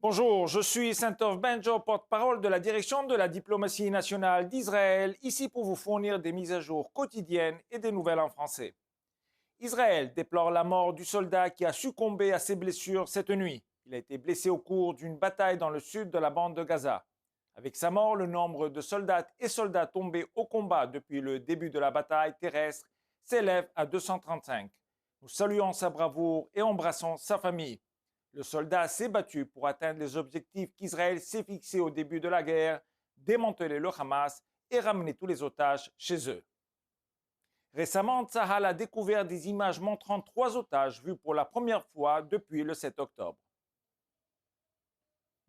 Bonjour, je suis Saint-Ov Benjo, porte-parole de la direction de la diplomatie nationale d'Israël, ici pour vous fournir des mises à jour quotidiennes et des nouvelles en français. Israël déplore la mort du soldat qui a succombé à ses blessures cette nuit. Il a été blessé au cours d'une bataille dans le sud de la bande de Gaza. Avec sa mort, le nombre de soldates et soldats tombés au combat depuis le début de la bataille terrestre s'élève à 235. Nous saluons sa bravoure et embrassons sa famille. Le soldat s'est battu pour atteindre les objectifs qu'Israël s'est fixés au début de la guerre, démanteler le Hamas et ramener tous les otages chez eux. Récemment, Tsahal a découvert des images montrant 3 otages vus pour la première fois depuis le 7 octobre.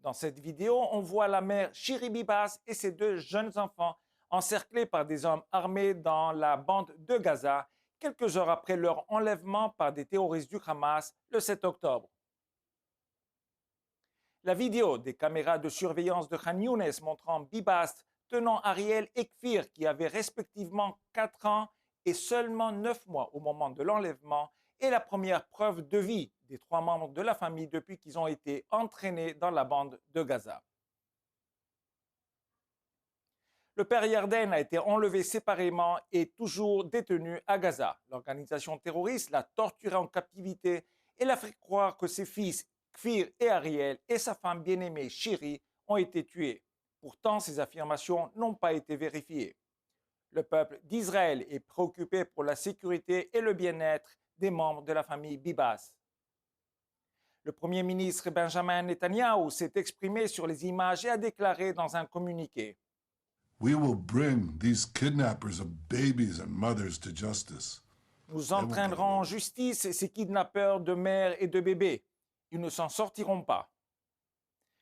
Dans cette vidéo, on voit la mère Shiri Bibas et ses 2 jeunes enfants encerclés par des hommes armés dans la bande de Gaza, quelques heures après leur enlèvement par des terroristes du Hamas le 7 octobre. La vidéo des caméras de surveillance de Khan Younes montrant Bibas tenant Ariel et Kfir, qui avaient respectivement 4 ans et seulement 9 mois au moment de l'enlèvement, est la première preuve de vie des 3 membres de la famille depuis qu'ils ont été entraînés dans la bande de Gaza. Le père Yarden a été enlevé séparément et toujours détenu à Gaza. L'organisation terroriste l'a torturé en captivité et l'a fait croire que ses fils Kfir et Ariel et sa femme bien-aimée Shiri ont été tués. Pourtant, ces affirmations n'ont pas été vérifiées. Le peuple d'Israël est préoccupé pour la sécurité et le bien-être des membres de la famille Bibas. Le Premier ministre Benjamin Netanyahu s'est exprimé sur les images et a déclaré dans un communiqué: We will bring these kidnappers of babies and mothers to justice. Nous entraînerons en justice ces kidnappeurs de mères et de bébés. Ils ne s'en sortiront pas.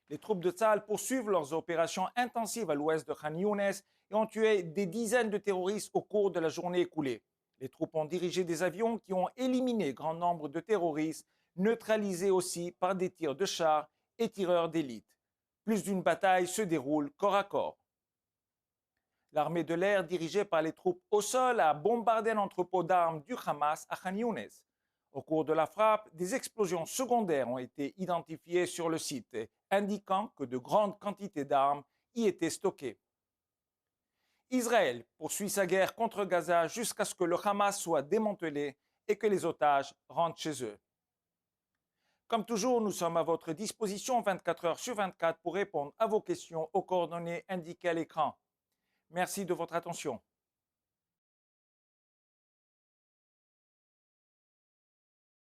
Les troupes de Tsahal poursuivent leurs opérations intensives à l'ouest de Khan Younes et ont tué des dizaines de terroristes au cours de la journée écoulée. Les troupes ont dirigé des avions qui ont éliminé grand nombre de terroristes, neutralisés aussi par des tirs de chars et tireurs d'élite. Plus d'une bataille se déroule corps à corps. L'armée de l'air dirigée par les troupes au sol a bombardé l'entrepôt d'armes du Hamas à Khan Younes. Au cours de la frappe, des explosions secondaires ont été identifiées sur le site, indiquant que de grandes quantités d'armes y étaient stockées. Israël poursuit sa guerre contre Gaza jusqu'à ce que le Hamas soit démantelé et que les otages rentrent chez eux. Comme toujours, nous sommes à votre disposition 24 heures sur 24 pour répondre à vos questions aux coordonnées indiquées à l'écran. Merci de votre attention.